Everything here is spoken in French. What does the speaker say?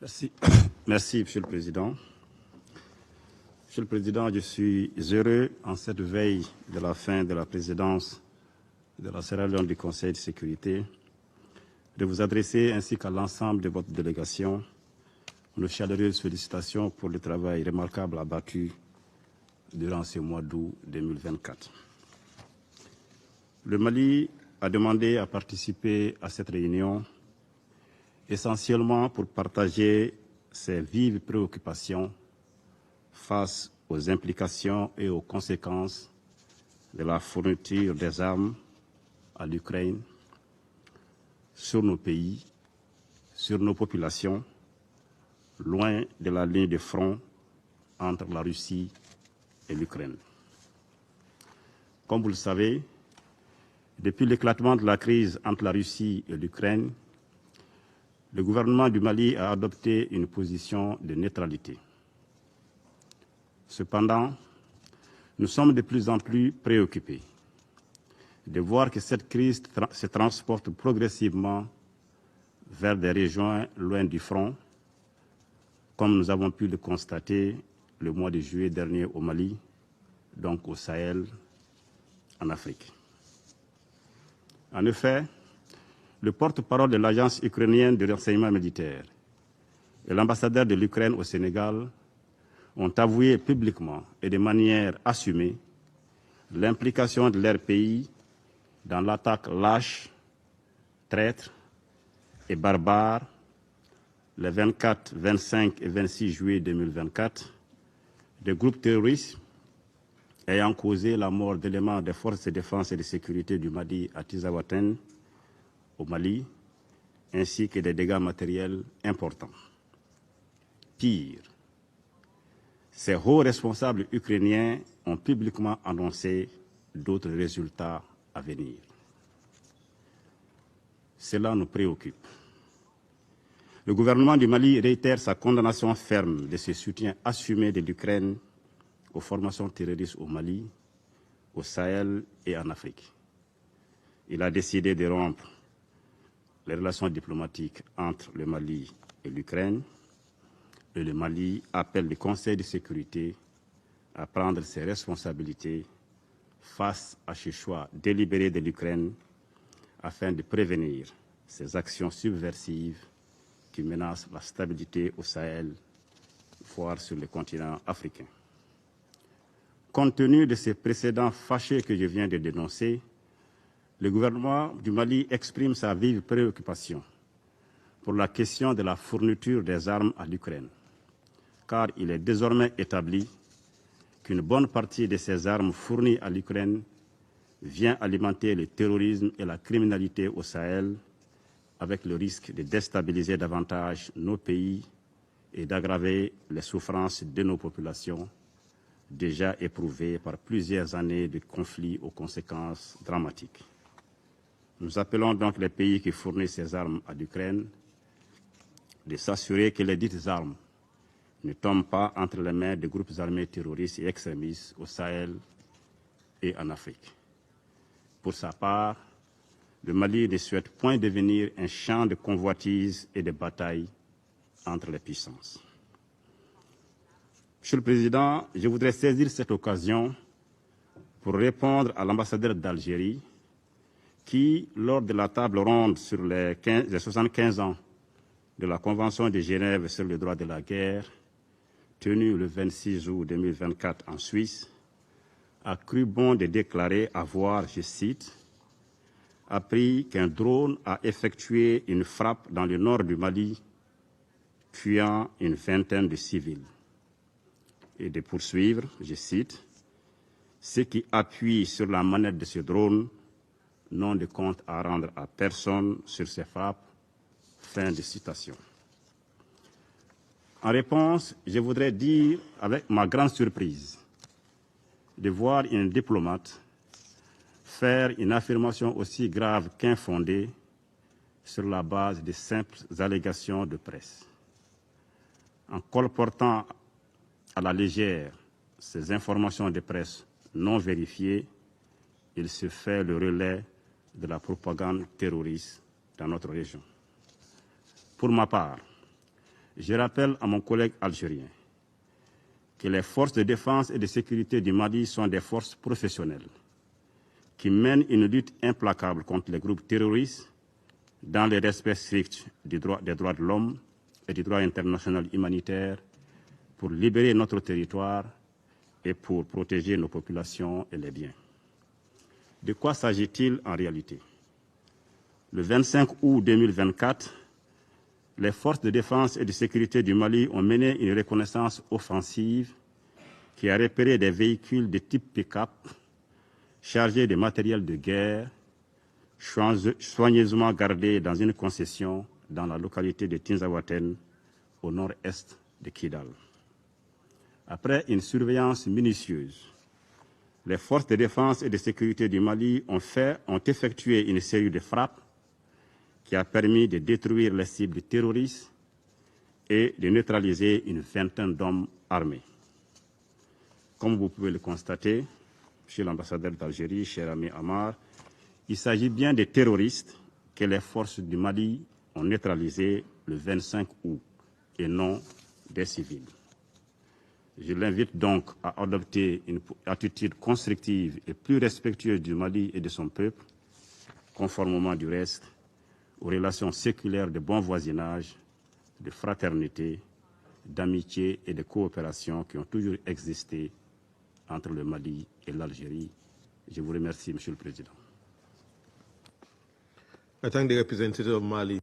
Merci. Merci, Monsieur le Président. Monsieur le Président, je suis heureux, en cette veille de la fin de la présidence de la Sierra Leone du Conseil de sécurité, de vous adresser, ainsi qu'à l'ensemble de votre délégation, nos chaleureuses félicitations pour le travail remarquable abattu durant ce mois d'août 2024. Le Mali a demandé à participer à cette réunion essentiellement pour partager ses vives préoccupations face aux implications et aux conséquences de la fourniture des armes à l'Ukraine sur nos pays, sur nos populations, loin de la ligne de front entre la Russie et l'Ukraine. Comme vous le savez, depuis l'éclatement de la crise entre la Russie et l'Ukraine, le gouvernement du Mali a adopté une position de neutralité. Cependant, nous sommes de plus en plus préoccupés de voir que cette crise se transporte progressivement vers des régions loin du front, comme nous avons pu le constater le mois de juillet dernier au Mali, donc au Sahel, en Afrique. En effet, le porte-parole de l'agence ukrainienne de renseignement militaire et l'ambassadeur de l'Ukraine au Sénégal ont avoué publiquement et de manière assumée l'implication de leur pays dans l'attaque lâche, traître et barbare les 24, 25 et 26 juillet 2024 de groupes terroristes ayant causé la mort d'éléments des forces de défense et de sécurité du Mali à Tizawaten, au Mali, ainsi que des dégâts matériels importants. Pire, ces hauts responsables ukrainiens ont publiquement annoncé d'autres résultats à venir. Cela nous préoccupe. Le gouvernement du Mali réitère sa condamnation ferme de ce soutien assumé de l'Ukraine aux formations terroristes au Mali, au Sahel et en Afrique. Il a décidé de rompre les relations diplomatiques entre le Mali et l'Ukraine, et le Mali appelle le Conseil de sécurité à prendre ses responsabilités face à ce choix délibéré de l'Ukraine afin de prévenir ces actions subversives qui menacent la stabilité au Sahel, voire sur le continent africain. Compte tenu de ces précédents fâcheux que je viens de dénoncer, le gouvernement du Mali exprime sa vive préoccupation pour la question de la fourniture des armes à l'Ukraine, car il est désormais établi qu'une bonne partie de ces armes fournies à l'Ukraine vient alimenter le terrorisme et la criminalité au Sahel, avec le risque de déstabiliser davantage nos pays et d'aggraver les souffrances de nos populations, déjà éprouvées par plusieurs années de conflits aux conséquences dramatiques. Nous appelons donc les pays qui fournissent ces armes à l'Ukraine de s'assurer que les dites armes ne tombent pas entre les mains de groupes armés terroristes et extrémistes au Sahel et en Afrique. Pour sa part, le Mali ne souhaite point devenir un champ de convoitise et de bataille entre les puissances. Monsieur le Président, je voudrais saisir cette occasion pour répondre à l'ambassadeur d'Algérie qui, lors de la table ronde sur les 75 ans de la Convention de Genève sur le droit de la guerre, tenue le 26 août 2024 en Suisse, a cru bon de déclarer avoir, je cite, « appris qu'un drone a effectué une frappe dans le nord du Mali, tuant une vingtaine de civils. » Et de poursuivre, je cite, « ce qui appuie sur la manette de ce drone n'ont de compte à rendre à personne sur ces frappes. » Fin de citation. En réponse, je voudrais dire, avec ma grande surprise, de voir une diplomate faire une affirmation aussi grave qu'infondée sur la base de simples allégations de presse. En colportant à la légère ces informations de presse non vérifiées, il se fait le relais de la propagande terroriste dans notre région. Pour ma part, Je rappelle à mon collègue algérien que les forces de défense et de sécurité du Mali sont des forces professionnelles qui mènent une lutte implacable contre les groupes terroristes dans le respect strict des droits de l'homme et du droit international humanitaire pour libérer notre territoire et pour protéger nos populations et les biens. De quoi s'agit-il en réalité? Le 25 août 2024, les forces de défense et de sécurité du Mali ont mené une reconnaissance offensive qui a repéré des véhicules de type pick-up chargés de matériel de guerre, soigneusement gardés dans une concession dans la localité de Tinzaouaten, au nord-est de Kidal. Après une surveillance minutieuse, les forces de défense et de sécurité du Mali ont effectué une série de frappes qui a permis de détruire les cibles terroristes et de neutraliser une vingtaine d'hommes armés. Comme vous pouvez le constater, Monsieur l'ambassadeur d'Algérie, cher ami Amar, il s'agit bien des terroristes que les forces du Mali ont neutralisés le 25 août et non des civils. Je l'invite donc à adopter une attitude constructive et plus respectueuse du Mali et de son peuple, conformément du reste aux relations séculaires de bon voisinage, de fraternité, d'amitié et de coopération qui ont toujours existé entre le Mali et l'Algérie. Je vous remercie, Monsieur le Président. I thank the representative of Mali.